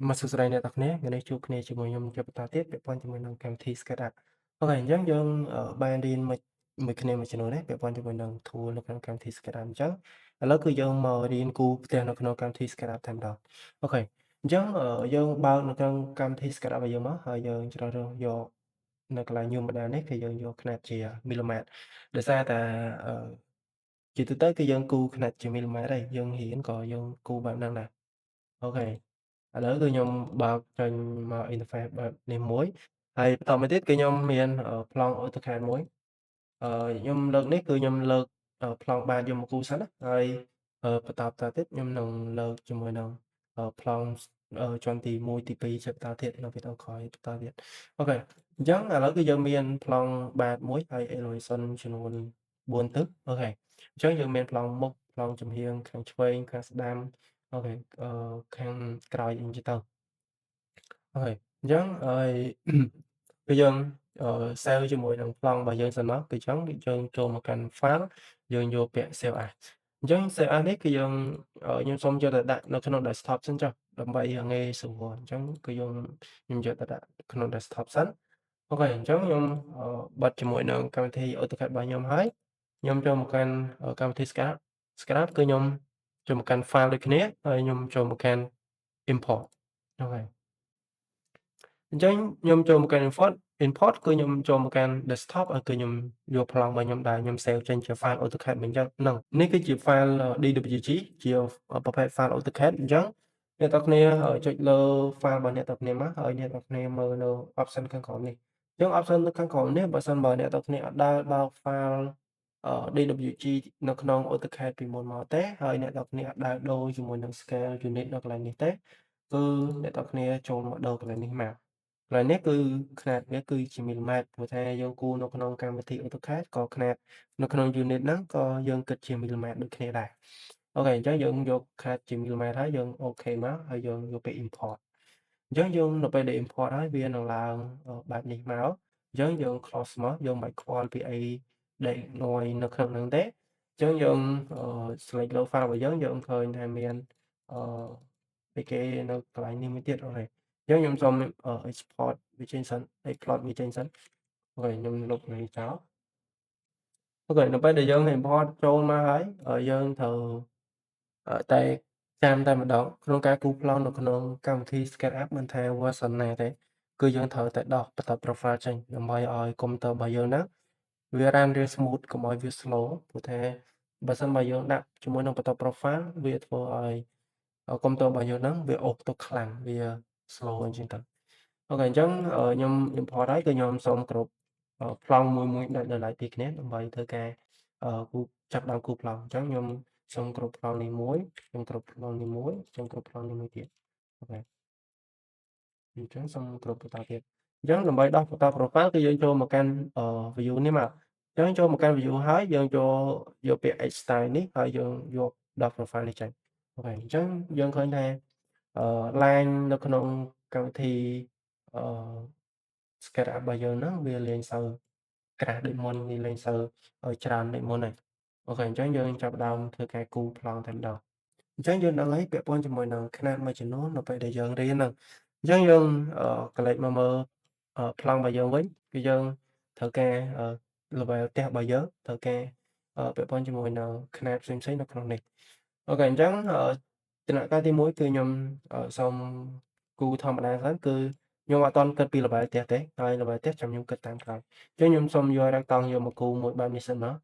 មកសួស្តីអ្នកទាំងគ្នាថ្ងៃនេះជួបគ្នាជាមួយខ្ញុំជាបន្តទៀតពាក់ព័ន្ធជាមួយនឹងកម្មវិធី SketchUp អូខេអញ្ចឹងយើងបានរៀនមួយគ្នាមួយចំនួននេះពាក់ព័ន្ធជាមួយនឹង tool នៅក្នុងកម្មវិធី SketchUp អញ្ចឹងឥឡូវគឺយើងមករៀនគូផ្ទះនៅក្នុងកម្មវិធី SketchUp តែម្ដងអូខេអញ្ចឹងយើងបើកនៅក្នុងកម្មវិធី SketchUp របស់យើងមកហើយយើងជ្រើសរើសយកនៅកន្លែង New Model នេះគឺយើងយកខ្នាតជាមីលីម៉ែត្រដោយសារតែអឺជាទូទៅគឺយើងគូរខ្នាតជាមីលីម៉ែត្រហើយយើងរៀនក៏យើងគូរបែបហ្នឹងដែរអូខេ ឥឡូវគឺខ្ញុំបើកចេញមក interface បែបនេះមួយហើយបន្តមកទៀតគឺខ្ញុំមានប្លង់ AutoCAD មួយខ្ញុំលើកនេះគឺខ្ញុំលើកប្លង់បាតយកមកគូរសិនណាហើយបន្តទៀតខ្ញុំនឹងលើកជាមួយនឹងប្លង់ជាន់ទី1ទី2ជាបន្តទៀតនៅវីដេអូក្រោយបន្តទៀតអូខេអញ្ចឹងឥឡូវគឺយើងមានប្លង់បាតមួយហើយ elevation ចំនួន4ទិសអូខេអញ្ចឹងយើងមានប្លង់មុខប្លង់ចំហៀងខាងឆ្វេងខាងស្ដាំអូខេខាងក្រោយអីចឹងទៅអូខេអញ្ចឹងហើយ គឺយើងsave ជាមួយនឹងប្លង់របស់យើងសិនមកគឺអញ្ចឹងយើងចូលមកកាន់ File យើងយកពាក្យ Save As អញ្ចឹង Save As នេះគឺយើងខ្ញុំសូមយកទៅដាក់នៅក្នុង Desktop សិនចុះដើម្បីឲ្យងាយស្រួលអញ្ចឹងគឺខ្ញុំយកទៅដាក់ក្នុង Desktop សិនអូខេអញ្ចឹងខ្ញុំបិទជាមួយនឹងកម្មវិធី AutoCAD របស់ខ្ញុំហើយខ្ញុំចូលមកកាន់កម្មវិធី Scrap គឺខ្ញុំចូលមកកាន់ File ដូចគ្នាហើយខ្ញុំចូលមកកាន់ Import អូខេ អញ្ចឹងខ្ញុំចូលមកកាន់ import គឺខ្ញុំចូលមកកាន់ desktop គឺខ្ញុំយកប្លង់របស់ខ្ញុំដែលខ្ញុំ save ចេញជា file AutoCAD វិញចឹងហ្នឹងនេះគឺជា file DWG ជាប្រភេទ file AutoCAD អញ្ចឹងអ្នកទាំងគ្នាចុចលើ file របស់អ្នកទាំងគ្នាមកហើយអ្នកទាំងគ្នាមើលនៅ option ខាងក្រោមនេះអញ្ចឹង option នៅខាងក្រោមនេះបើសិនបើអ្នកទាំងគ្នាអត់ដែលបើក file DWG នៅក្នុង AutoCAD ពីមុនមកទេហើយអ្នកទាំងគ្នាអត់ដែលដូរជាមួយនឹង scale unit នៅកន្លែងនេះទេគឺអ្នកទាំងគ្នាចូលមកដូរកន្លែងនេះមកកន្លែងនេះគឺខ្នាតវាគឺជាមីលីម៉ែត្រព្រោះថាយើងគូរនៅក្នុងកម្មវិធី AutoCAD ក៏ខ្នាតនៅក្នុង unit ហ្នឹងក៏យើងគិតជាមីលីម៉ែត្រដូចគ្នាដែរអូខេអញ្ចឹងយើងយកខ្នាតជាមីលីម៉ែត្រហើយយើងអូខេមកហើយយើងយកពាក្យ import អញ្ចឹងយើងនៅពេលដែល import ហើយវានឹងឡើងបែបនេះមកអញ្ចឹងយើង close មកយើងមិនបាច់ខ្វល់ពីអីដែលងយនៅក្នុងហ្នឹងទេអញ្ចឹងយើងselect លើ file របស់យើងឃើញថាមានអឺអីគេនៅកន្លែងនេះមួយទៀតអូខេ អញ្ចឹងខ្ញុំសូមexport វាចេញសិន export វាចេញសិនអូខេខ្ញុំលុបនេះចោលអូខេនៅពេលដែលយើង import ចូលមកហើយយើងត្រូវតែចាំតែម្ដងក្នុងការគូរប្លង់នៅក្នុងកម្មវិធី SketchUp មិនថា version ណាទេគឺយើងត្រូវតែដោះបន្ទាត់ profile ចេញដើម្បីឲ្យកុំព្យូទ័ររបស់យើងហ្នឹងវា run រាង smooth កុំឲ្យវា slow ព្រោះថាបើសិនបើយើងដាក់ជាមួយនឹងបន្ទាត់ profile វាធ្វើឲ្យកុំព្យូទ័ររបស់យើងហ្នឹងវាអូសទុកខ្លាំងវា slow អញ្ចឹងទៅ អូខេអញ្ចឹងខ្ញុំ import ហើយគឺខ្ញុំសូមគ្រប់ប្លង់មួយដាច់ដោយឡែកពីគ្នាដើម្បីធ្វើការគូរចាប់ផ្ដើមគូរប្លង់អញ្ចឹងខ្ញុំសូមគ្រប់ប្លង់នេះមួយខ្ញុំគ្រប់ប្លង់នេះមួយខ្ញុំគ្រប់ប្លង់នេះមួយទៀតអូខេអញ្ចឹងសូមគ្រប់បន្តទៀតអញ្ចឹងដើម្បីដោះបន្ត profile គឺយើងចូលមកកាន់view នេះមកអញ្ចឹងចូលមកកាន់ view ហើយយើងយកពាក្យ Edit Style នេះហើយយើងយកដោះ profile នេះចេញអូខេអញ្ចឹងយើងឃើញថាline នៅក្នុងកម្មវិធីអឺ SketchUp របស់យើងហ្នឹងវាលែងសូវក្រាស់ដូចមុនវាលែងសូវច្រើនដូចមុនហើយអូខេអញ្ចឹងយើងចាប់ផ្ដើមធ្វើការគូរប្លង់តែម្ដងអញ្ចឹងយើងដឹងហើយពាក់ព័ន្ធជាមួយនឹងខ្នាតមួយចំនួននៅពេលដែលយើងរៀនហ្នឹងអញ្ចឹងយើងក្រឡេកមកមើលប្លង់របស់យើងវិញគឺយើងត្រូវការlevel ផ្ទះរបស់យើងត្រូវការពាក់ព័ន្ធជាមួយនឹងខ្នាតផ្សេងៗនៅក្នុងនេះអូខេអញ្ចឹងដំណាក់កាលទី1គឺខ្ញុំសូមគូរធម្មតាសិនគឺខ្ញុំអត់ទាន់គិតពីល្បែងផ្ទះទេហើយល្បែងផ្ទះចាំខ្ញុំគិតតាមក្រោយអញ្ចឹងខ្ញុំសូមយក rectangle យកមកគូរមួយបែបនេះសិនមក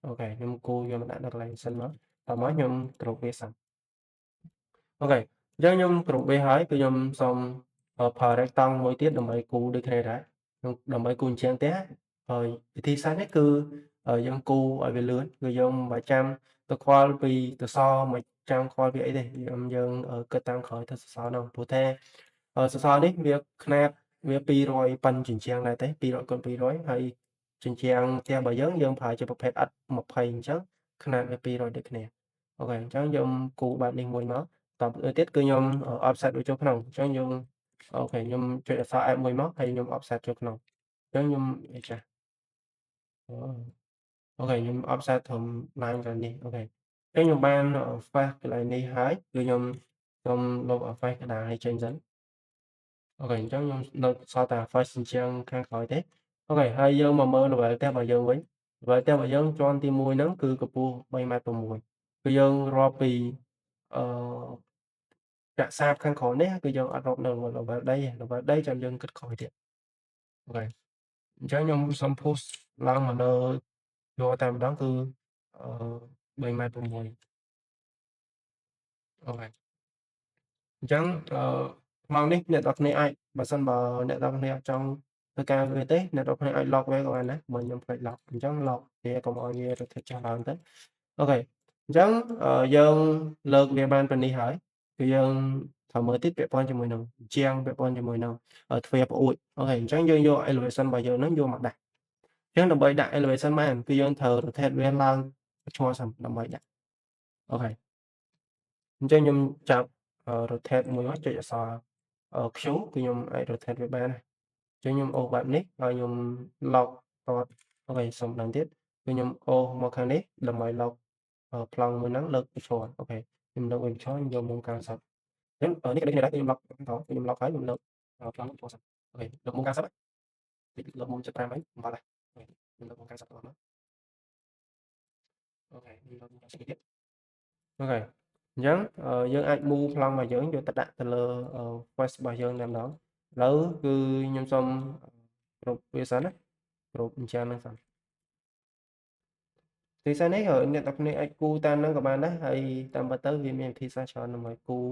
អូខេខ្ញុំគូរយកមកដាក់នៅកន្លែងនេះសិនមកតមកខ្ញុំគ្រប់វាសិនអូខេអញ្ចឹងខ្ញុំគ្រប់វាហើយគឺខ្ញុំសូមប្រើ rectangle មួយទៀតដើម្បីគូរដូចគ្នាដែរខ្ញុំដើម្បីគូរជញ្ជាំងផ្ទះហើយវិធីសាស្ត្រនេះគឺយើងគូរឲ្យវាលឿនគឺយើងមិនបាច់ចាំទៅខ្វល់ពីសសរមិនចាំខ្វល់ពីអីទេយើងគិតតាមក្រោយទៅសសរនោះព្រោះថាសសរនេះវាខ្នាតវា200ប៉ិនជញ្ជាំងដែរទេ200x200ហើយជញ្ជាំងផ្ទះរបស់យើងប្រើជាប្រភេទ IS20 អញ្ចឹងខ្នាតវា200ដូចគ្នាអូខេអញ្ចឹងយើងគូរបែបនេះមួយមកតទៅទៀតគឺខ្ញុំoffset វាចូលក្នុងអញ្ចឹងយើងអូខេខ្ញុំចុចអក្សរ F មួយមកហើយខ្ញុំ offset ចូលក្នុងអញ្ចឹងខ្ញុំអីចាស់អូអូខេខ្ញុំ offset ត្រឹម line កន្លែងនេះអូខេអញ្ចឹងខ្ញុំបាន face កន្លែងនេះហើយគឺខ្ញុំសូមលុប face កណ្ដាលនេះចេញសិន អូខេអញ្ចឹងខ្ញុំនៅសល់តែ first អញ្ចឹងខាងក្រោយទេអូខេហើយយើងមកមើល level ផ្ទះរបស់យើងវិញ level ផ្ទះរបស់យើងជាន់ទី1ហ្នឹងគឺកម្ពស់3.6 គឺយើងរាប់ពីអឺកាក់សាបខាងក្រោយនេះគឺយើងអត់រាប់នៅ level ដីទេ level ដីចាំយើងគិតក្រោយទៀតអូខេអញ្ចឹងខ្ញុំសូម push ឡើងមកលើយកតែម្ដងគឺអឺ3.6 អូខេ អញ្ចឹងម៉ោងនេះអ្នកនរគ្នាអាចបើសិនបើអ្នកនរគ្នាអត់ចង់ធ្វើការវាទេអ្នកនរគ្នាអាច lock វាក៏បានដែរបើខ្ញុំភ្លេច lock អញ្ចឹង lock វាកុំឲ្យវារត់ទៅចុះឡើងទៅអូខេអញ្ចឹងយើងលើកវាបានប៉ុណ្នេះហើយគឺយើងត្រូវមើលទៀតពាក់ព័ន្ធជាមួយនឹងជាងពាក់ព័ន្ធជាមួយនឹងទ្វារផ្អួចអូខេអញ្ចឹងយើងយក elevation របស់យើងហ្នឹងយកមកដាក់អញ្ចឹងដើម្បីដាក់ elevation បានគឺយើងត្រូវ rotate វាឡើងឈរសិនដើម្បីដាក់អូខេ អញ្ចឹងខ្ញុំចាប់rotate មួយមកចុចអក្សរQ គឺខ្ញុំអាច rotate វាបានហើយអញ្ចឹងខ្ញុំអូសបែបនេះហើយខ្ញុំ lock តអូខេសុំម្ដងទៀតគឺខ្ញុំអូសមកខាងនេះដើម្បី lock ប្លង់មួយហ្នឹងលើកបញ្ឈរអូខេខ្ញុំលើកវិញបញ្ឈរខ្ញុំយកមុំ90អញ្ចឹងនេះក៏ដូចគ្នាដែរគឺខ្ញុំ lock បន្តខ្ញុំ lock ហើយខ្ញុំលើកប្លង់បញ្ឈរសិនអូខេលើកមុំ90ហើយតិចលើកមុំ75វិញអំបល់ដែរអូខេខ្ញុំលើកមុំ90តមកអូខេខ្ញុំលើកមុំ90ទៀតអូខេ អញ្ចឹងយើងអាច move ប្លង់របស់យើងយកទៅដាក់ទៅលើquest របស់យើងតែម្ដងឥឡូវគឺខ្ញុំសូមគ្រប់វាសិនណាគ្រប់អញ្ចឹងហ្នឹងសិនវិធីសាស្ត្រនេះអ្នកនរគ្នាអាចគូរតាមហ្នឹងក៏បានដែរហើយតាមពិតទៅវាមានវិធីសាស្ត្រច្រើនដើម្បីគូរ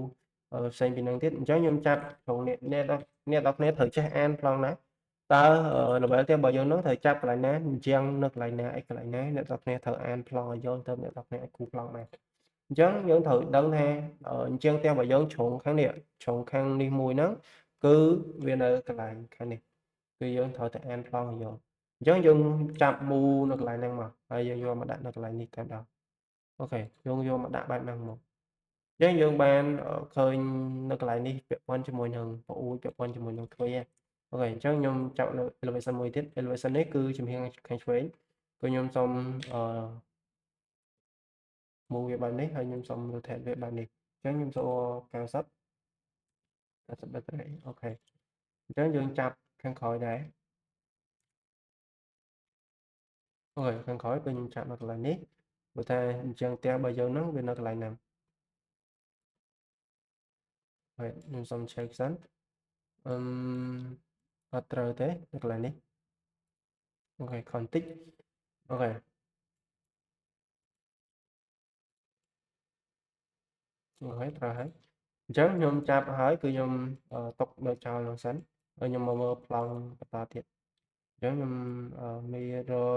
ផ្សេងពីហ្នឹងទៀតអញ្ចឹងខ្ញុំចាប់ត្រង់អ្នកនរគ្នាត្រូវចេះអានប្លង់ណាតើ level ផ្ទះរបស់យើងហ្នឹងត្រូវចាប់កន្លែងណាអញ្ចឹងនៅកន្លែងណាឯកន្លែងណាអ្នកនរគ្នាត្រូវអានប្លង់ឲ្យយល់ទៅអ្នកនរគ្នាអាចគូរប្លង់បានអញ្ចឹងយើងត្រូវដឹងថាអញ្ចឹងផ្ទះរបស់យើងជ្រុងខាងនេះជ្រុងខាងនេះមួយហ្នឹងគឺវានៅកន្លែងខាងនេះគឺយើងត្រូវតែអានប្លង់ឲ្យយល់អញ្ចឹងយើងចាប់មូនៅកន្លែងហ្នឹងមកហើយយើងយកមកដាក់នៅកន្លែងនេះតែម្ដងអូខេយើងយកមកដាក់បែបហ្នឹងមកអញ្ចឹងយើងបានឃើញនៅកន្លែងនេះពាក់ព័ន្ធជាមួយនឹងប្អួយពាក់ព័ន្ធជាមួយនឹងទ្វារអូខេអញ្ចឹងខ្ញុំចាប់លើ elevation មួយទៀត elevation នេះគឺជំហៀងខាងឆ្វេងគឺខ្ញុំសូមmove វាបែបនេះហើយខ្ញុំសូម rotate វាបែបនេះអញ្ចឹងខ្ញុំសូម90 90 degree អូខេអញ្ចឹងយើងចាប់ខាងក្រោយដែរអូខេខាងក្រោយគឺខ្ញុំចាប់នៅកន្លែងនេះព្រោះតែអញ្ចឹងផ្ទះរបស់យើងហ្នឹងវានៅកន្លែងហ្នឹងហើយខ្ញុំសូម check សិនអឺអត់ត្រូវទេនៅកន្លែងនេះអូខេខនតិចអូខេអូខេត្រូវហើយអញ្ចឹងខ្ញុំចាប់ហើយគឺខ្ញុំទុកនៅចោលហ្នឹងសិនហើយខ្ញុំមកមើលប្លង់បន្តទៀតអញ្ចឹងខ្ញុំmirror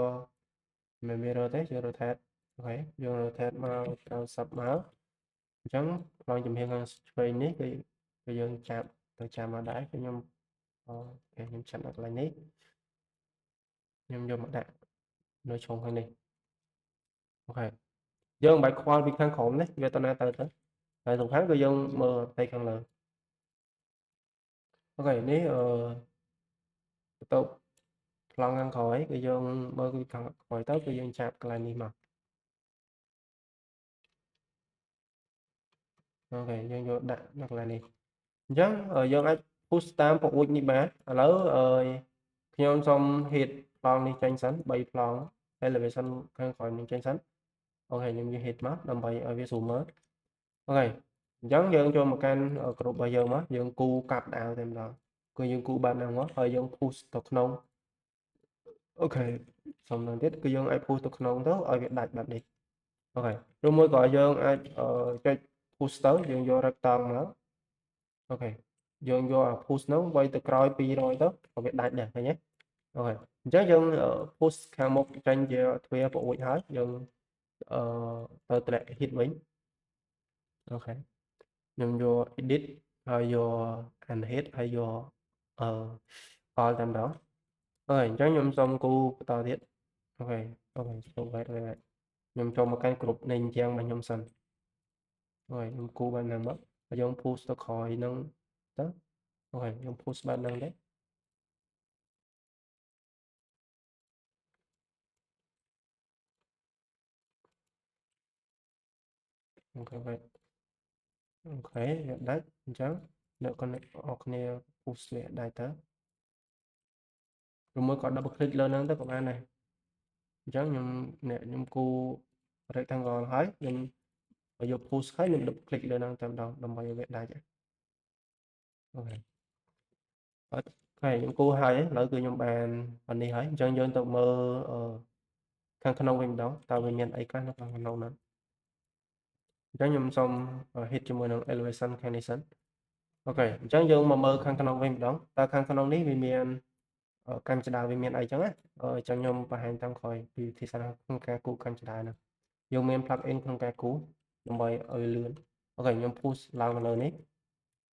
មិន mirror ទេយើង rotate អូខេយើង rotate មក90មកអញ្ចឹងប្លង់ចំហៀងខាងឆ្វេងនេះគឺយើងចាប់ទៅចាំមកដែរគឺខ្ញុំអូខេខ្ញុំចាប់នៅកន្លែងនេះខ្ញុំយកមកដាក់នៅជ្រុងខាងនេះអូខេយើងមិនបាច់ខ្វល់ពីខាងក្រោមនេះវាទៅណាទៅហើយសំខាន់គឺយើងមើលផ្ទៃខាងលើអូខេនេះបន្ទប់ប្លង់ខាងក្រោយគឺយើងមើលពីខាងក្រោយទៅគឺយើងចាប់កន្លែងនេះមកអូខេយើងយកដាក់នៅកន្លែងនេះអញ្ចឹងយើងអាច push តាមពអួចនេះបានឥឡូវខ្ញុំសូម hit ប្លង់នេះចេញសិន3ប្លង់ elevation ខាងក្រោយនេះចេញសិនអូខេខ្ញុំយក hit មកដើម្បីឲ្យវាស្រួលមើលអូខេអញ្ចឹងយើងចូលមកកាន់ក្រុមរបស់យើងមកយើងគូរកាប់ដាវតែម្ដងគឺយើងគូរបែបហ្នឹងមកហើយយើង push ទៅក្នុងអូខេសំណងទៀតគឺយើងអាច push ទៅក្នុងទៅឲ្យវាដាច់បែបនេះអូខេឬមួយក៏យើងអាចចុច push ទៅយើងយក rectangle មកអូខេយើងយកអា push ហ្នឹងវាយទៅក្រោយ200ទៅក៏វាដាច់ដែរឃើញទេអូខេអញ្ចឹងយើង push ខាងមុខចេញជាទ្វារប្អួយហើយយើងទៅតម្លាក់ hit វិញអូខេខ្ញុំយក edit ហើយយក unhit ហើយយកអឺ all តែម្ដងអូខេអញ្ចឹងខ្ញុំសូមគូបន្តទៀតអូខេអូខេចូល wait ខ្ញុំចូលមកកាន់គ្រប់នៃអញ្ចឹងរបស់ខ្ញុំសិនអូខេខ្ញុំគូបែបហ្នឹងមកហើយយើង push ទៅក្រោយហ្នឹងទៅអូខេខ្ញុំ push បែបហ្នឹងដែរអូខេ wait អូខេវាដាច់អញ្ចឹង អ្នកក៏អ្នកអរគ្នា push លាក់ដែរទៅឬមួយក៏ double click លើហ្នឹងទៅក៏បានដែរអញ្ចឹងខ្ញុំគូរ rectangle ហើយខ្ញុំយក push ហើយខ្ញុំ double click លើហ្នឹងតែម្ដងដើម្បីឲ្យវាដាច់អូខេអត់ហើយខ្ញុំគូហើយឥឡូវគឺខ្ញុំបានអានេះហើយអញ្ចឹងយើងទៅមើលខាងក្នុងវិញម្ដងតើវាមានអីខ្លះនៅខាងក្នុងហ្នឹងអញ្ចឹងខ្ញុំសូម hit ជាមួយនឹង elevation ខាងនេះសិនអូខេអញ្ចឹងយើងមកមើលខាងក្នុងវិញម្ដងតើខាងក្នុងនេះវាមានកម្មចដាវាមានអីចឹងណាអញ្ចឹងខ្ញុំបង្ហាញតាមក្រោយពីវិធីសាស្ត្រក្នុងការគូកម្មចដាហ្នឹងយើងមាន plug in ក្នុងការគូដើម្បីឲ្យលឿនអូខេខ្ញុំ push ឡើងមកលើនេះ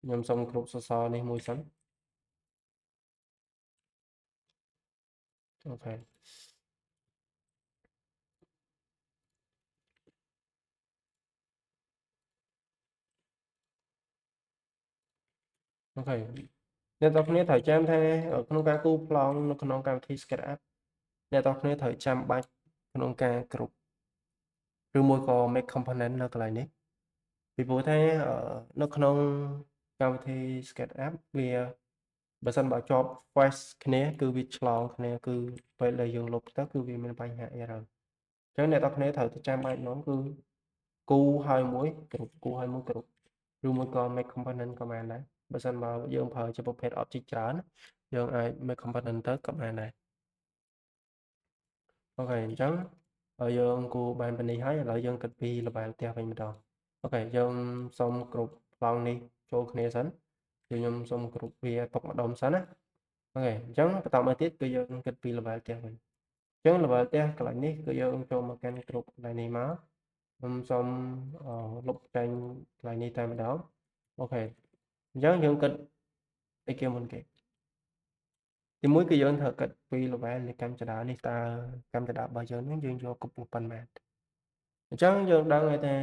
ខ្ញុំសូមគ្រប់សសរនេះមួយសិនអូខេអូខេអ្នកទាំងគ្នាត្រូវចាំថាក្នុងការគូប្លង់នៅក្នុងកម្មវិធី SketchUp អ្នកទាំងគ្នាត្រូវចាំបាច់ក្នុងការគ្រប់ឬមួយក៏ make component នៅកន្លែងនេះពីព្រោះថានៅក្នុងកម្មវិធី SketchUp វាបើសិនបើជាប់ face គ្នាគឺវាឆ្លងគ្នាគឺពេលដែលយើងលុបទៅគឺវាមានបញ្ហា error អញ្ចឹងអ្នកទាំងគ្នាត្រូវចាំបាច់ហ្មងគឺគូហើយមួយគ្រប់គូហើយមួយគ្រប់ឬមួយក៏ make component ក៏បានដែរបើសិនបើយើងប្រើជាប្រភេទ object ច្រើនយើងអាច make component ទៅក៏បានដែរអូខេអញ្ចឹងយើងគូបានពីនេះហើយឥឡូវយើងគិតពីល្បែងផ្ទះវិញម្ដងអូខេយើងសូមគ្រប់ប្លង់នេះចូលគ្នាសិនខ្ញុំសូមគ្រប់វាຕົកម្ដុំសិនណាអូខេអញ្ចឹងបន្តមកទៀតគឺយើងគិតពីល្បែងផ្ទះវិញអញ្ចឹងល្បែងផ្ទះកន្លែងនេះគឺយើងចូលមកកាន់គ្រប់កន្លែងនេះមកខ្ញុំសូមលុបចេញកន្លែងនេះតែម្ដងអូខេអញ្ចឹងយើងគិតអីគេមុនគេទីមួយគឺយើងត្រូវគិតពី level នៃកម្មចតានេះតើកម្មចតារបស់យើងនឹងយើងយកកម្ពស់ប៉ុន្មានអញ្ចឹងយើងដឹងហើយថា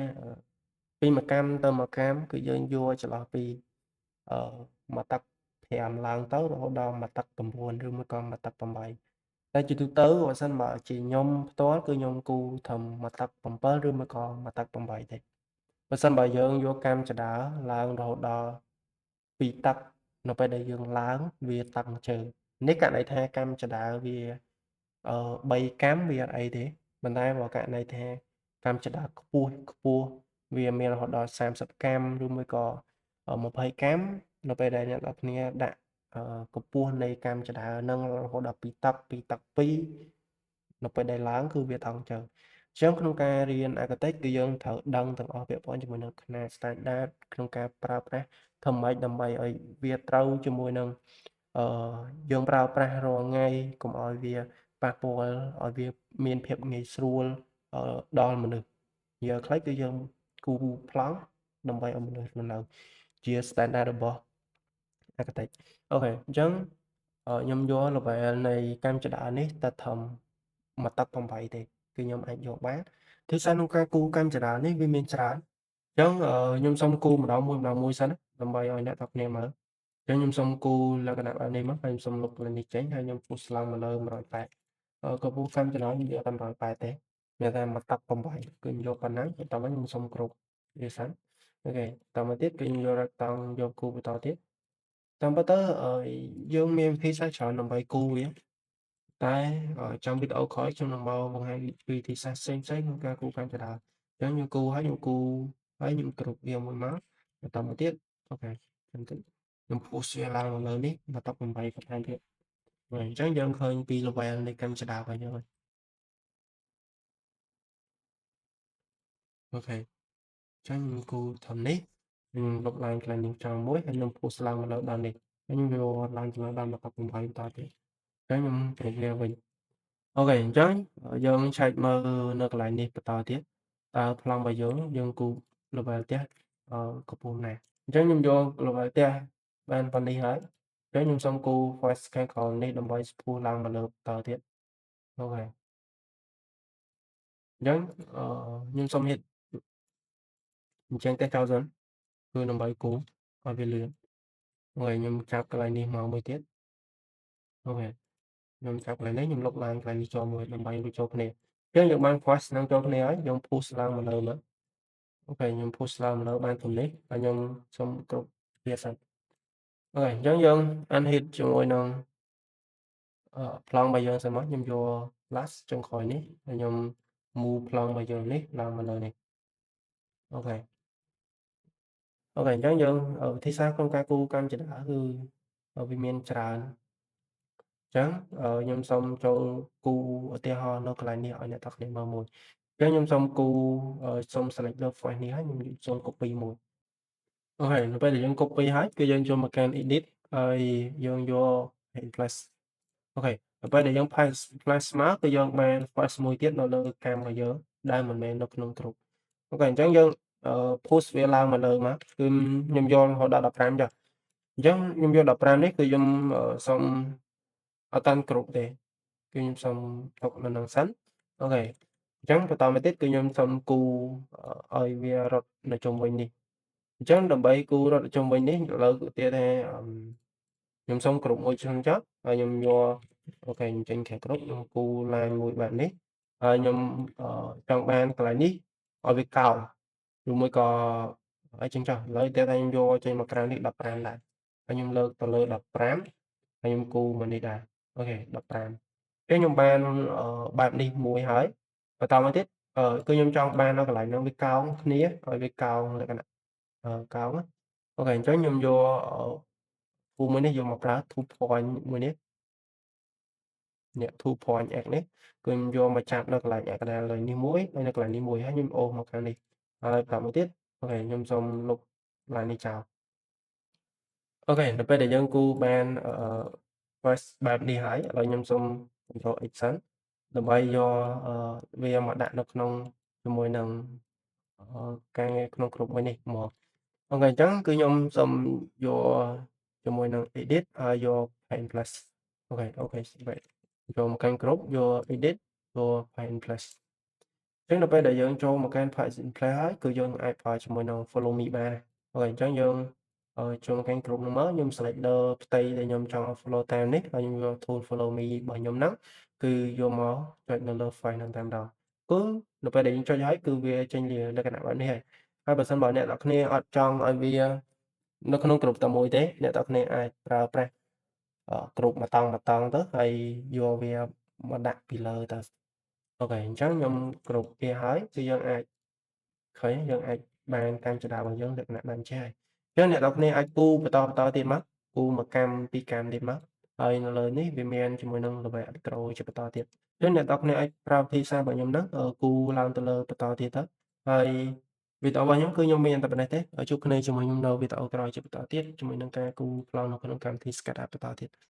ពីមួយកម្មទៅមួយកម្មគឺយើងយកចន្លោះពីមួយទឹក5ឡើងទៅរហូតដល់មួយទឹក9ឬមួយក៏មួយទឹក8តែជាទូទៅបើសិនបើជាខ្ញុំផ្ទាល់គឺខ្ញុំគូត្រឹមមួយទឹក7ឬមួយក៏មួយទឹក8ទេបើសិនបើយើងយកកម្មចតាឡើងរហូតដល់2ទឹកនៅពេលដែលយើងឡើងវាតឹងជើងនេះករណីថាកម្មចតាវា3កម្មវាអត់អីទេប៉ុន្តែបើករណីថាកម្មចតាខ្ពស់វាមានរហូតដល់30កម្មឬមួយក៏20កម្មនៅពេលដែលអ្នកនរគ្នាដាក់កម្ពស់នៃកម្មចតានឹងរហូតដល់2ទឹក2ទឹក2នៅពេលដែលឡើងគឺវាតឹងជើងអញ្ចឹងក្នុងការរៀនអាកាតិកគឺយើងត្រូវដឹងទាំងអស់ពាក់ព័ន្ធជាមួយនឹងខ្នាត standard ក្នុងការប្រើប្រាស់ធ្វើម៉េចដើម្បីឲ្យវាត្រូវជាមួយនឹងអឺយើងប្រើប្រាស់រាល់ថ្ងៃកុំឲ្យវាប៉ះពាល់ឲ្យវាមានភាពងាយស្រួលដល់មនុស្សនិយាយខ្លីគឺយើងគូប្លង់ដើម្បីឲ្យមនុស្សរស់នៅជា standard របស់អាកាតិកអូខេអញ្ចឹងខ្ញុំយក level នៃកម្មចតានេះទៅធំមកទឹក8ទេគឺខ្ញុំអាចយកបានទីផ្សារក្នុងការគូកម្មចតានេះវាមានច្រើនអញ្ចឹងខ្ញុំសូមគូម្ដងមួយសិនណាដើម្បីឲ្យអ្នកទាំងគ្នាមើលអញ្ចឹងខ្ញុំសូមគូលក្ខណៈបែបនេះមកហើយខ្ញុំសូមលុបកន្លែងនេះចេញហើយខ្ញុំពុះស្ឡើងមកលើ180កម្ពស់កម្មចតាខ្ញុំយកតែ180ទេមានតែមកទឹក8គឺខ្ញុំយកប៉ុណ្ណឹងបន្តមកខ្ញុំសូមគ្រប់វាសិនអូខេបន្តមកទៀតគឺខ្ញុំយករ៉ាក់តង់យកគូបន្តទៀតតាមពិតទៅយើងមានវិធីសាស្ត្រច្រើនដើម្បីគូវាតែtrong វីដេអូក្រោយខ្ញុំនឹងមកបង្ហាញពីវិធីសាស្ត្រផ្សេងៗក្នុងការគូកម្មចតាអញ្ចឹងខ្ញុំគូហើយខ្ញុំគ្រប់វាមួយមកបន្តមកទៀតអូខេខ្ញុំទៅខ្ញុំ push វាឡើងមកលើនេះមកតុ8បន្ថែមទៀតហើយអញ្ចឹងយើងឃើញពី level នៃកម្មចតារបស់យើងហើយអូខេអញ្ចឹងខ្ញុំគូធំនេះខ្ញុំលុបឡើងកន្លែងនេះចោលមួយហើយខ្ញុំ push ឡើងមកលើដល់នេះហើយខ្ញុំយកឡើងទៅដល់មកតុ8បន្តទៀតអញ្ចឹងខ្ញុំប្រៀបវាវិញ អូខេអញ្ចឹងយើងឆែកមើលនៅកន្លែងនេះបន្តទៀតតើប្លង់របស់យើងគូរល្បែងផ្ទះកម្ពស់ណាអញ្ចឹងខ្ញុំយកល្បែងផ្ទះបានប៉ុណ្នេះហើយអញ្ចឹងខ្ញុំសូមគូរ voice ខាងក្រោមនេះដើម្បីស្ពស់ឡើងមកលើបន្តទៀតអូខេអញ្ចឹងខ្ញុំសូម hit អញ្ចឹងតែចោលសិនគឺដើម្បីគូរឲ្យវាលឿនអូខេខ្ញុំចាប់កន្លែងនេះមកមួយទៀតអូខេខ្ញុំចាប់កន្លែងនេះខ្ញុំលុបឡើងកន្លែងនេះចូលមួយដើម្បីវាចូលគ្នាអញ្ចឹងយើងបាន voice ហ្នឹងចូលគ្នាហើយយើង push ឡើងមកលើមក អូខេខ្ញុំ push ឡើងមកលើបានទំនេះហើយខ្ញុំសូមគ្រប់វាសិន អូខេអញ្ចឹងយើង unhit ជាមួយនឹងប្លង់របស់យើងសិនមកខ្ញុំយក last ចុងក្រោយនេះហើយខ្ញុំ move ប្លង់របស់យើងនេះឡើងមកលើនេះអូខេអូខេអញ្ចឹងយើងវិធីសាស្ត្រក្នុងការគូរកម្មចនាគឺវាមានច្រើនអញ្ចឹងខ្ញុំសូមចូលគូរឧទាហរណ៍នៅកន្លែងនេះឲ្យអ្នកទាំងគ្នាមើលមួយអញ្ចឹងខ្ញុំសូមគូរសូម select លើ face នេះហើយខ្ញុំសូម copy មួយអូខេនៅពេលដែលយើង copy ហើយគឺយើងចូលមកកាន់ edit ហើយយើងយក paint plus អូខេនៅពេលដែលយើង flash មកគឺយើងបាន flash មួយទៀតនៅលើកាំរបស់យើងដែលមិនមែននៅក្នុងក្រុមអូខេអញ្ចឹងយើងpush វាឡើងមកលើមកគឺខ្ញុំយករហូតដល់15ចុះអញ្ចឹងខ្ញុំយក15នេះគឺខ្ញុំសុំអត់តាន់គ្រប់ទេគឺខ្ញុំសុំទុកនៅនឹងសិនអូខេអញ្ចឹងបន្តមកទៀតគឺខ្ញុំសុំគូរឲ្យវារត់នៅជុំវិញនេះអញ្ចឹងដើម្បីគូររត់នៅជុំវិញនេះឥឡូវទៀតថាខ្ញុំសុំគ្រប់មួយឈឹងចុះហើយខ្ញុំយកអូខេខ្ញុំចេញខាងគ្រប់ខ្ញុំគូរ line មួយបែបនេះហើយខ្ញុំចង់បានកន្លែងនេះឲ្យវាកោងឬមួយក៏អីចឹងចុះឥឡូវទៀតថាខ្ញុំយកចេញមកក្រៅនេះ15ដែរហើយខ្ញុំលើកទៅលើ15ហើយខ្ញុំគូរមកនេះដែរអូខេ15ពេលខ្ញុំបានបែបនេះមួយហើយបន្តមកទៀតគឺខ្ញុំចង់បាននៅកន្លែងហ្នឹងវាកោងគ្នាឲ្យវាកោងលក្ខណៈកោងណាអូខេអញ្ចឹងខ្ញុំយកគូមួយនេះយកមកប្រើ two point មួយនេះ two point x នេះគឺខ្ញុំយកមកចាប់នៅកន្លែង x កណ្ដាលលើនេះមួយហើយនៅកន្លែងនេះមួយហើយខ្ញុំអូសមកខាងនេះហើយបន្តមកទៀតអូខេខ្ញុំសូមលុបកន្លែងនេះចោលអូខេនៅពេលដែលយើងគូរបានfirst បែបនេះហើយឥឡូវខ្ញុំសូម Ctrl X សិនដើម្បីយកវាមកដាក់នៅក្នុងជាមួយនឹងការងារក្នុងក្រុមមួយនេះមកអូខេអញ្ចឹងគឺខ្ញុំសូមយកជាមួយនឹង edit ហើយយក paint plus អូខេចូលមកកាន់ក្រុមយក edit យក paint plus អញ្ចឹងនៅពេលដែលយើងចូលមកកាន់ paint plus ហើយគឺយើងអាចប្រើជាមួយនឹង follow me បានអូខេអញ្ចឹងយើងចូលមកកាន់ក្រុមនោះមកខ្ញុំ select លើផ្ទៃដែលខ្ញុំចង់ឲ្យ follow តាមនេះហើយខ្ញុំយក tool follow me របស់ខ្ញុំហ្នឹងគឺយកមកចុចនៅលើ file ហ្នឹងតែម្ដងគឺនៅពេលដែលយើងចុចហើយគឺវាចេញជាលក្ខណៈបែបនេះហើយបើសិនបើអ្នកនរគ្នាអត់ចង់ឲ្យវានៅក្នុងក្រុមតែមួយទេអ្នកនរគ្នាអាចប្រើប្រាស់គ្រប់មួយតង់ទៅហើយយកវាមកដាក់ពីលើទៅអូខេអញ្ចឹងខ្ញុំគ្រប់វាហើយគឺយើងអាចឃើញយើងអាចបានតាមចដារបស់យើងលក្ខណៈបែបនេះហើយអញ្ចឹងអ្នកនរគ្នាអាចគូរបន្តទៀតមកគូរមួយកម្មពីរកម្មទៀតមកហើយនៅលើនេះវាមានជាមួយនឹងល្បែង outro ជាបន្តទៀតអញ្ចឹងអ្នកនរគ្នាអាចប្រើវិធីសាស្ត្ររបស់ខ្ញុំហ្នឹងគូរឡើងទៅលើបន្តទៀតទៅហើយវីដេអូរបស់ខ្ញុំគឺខ្ញុំមានតែប៉ុណ្ណេះទេជួបគ្នាជាមួយខ្ញុំនៅវីដេអូក្រោយជាបន្តទៀតជាមួយនឹងការគូរប្លង់នៅក្នុងកម្មវិធី SketchUp បន្តទៀត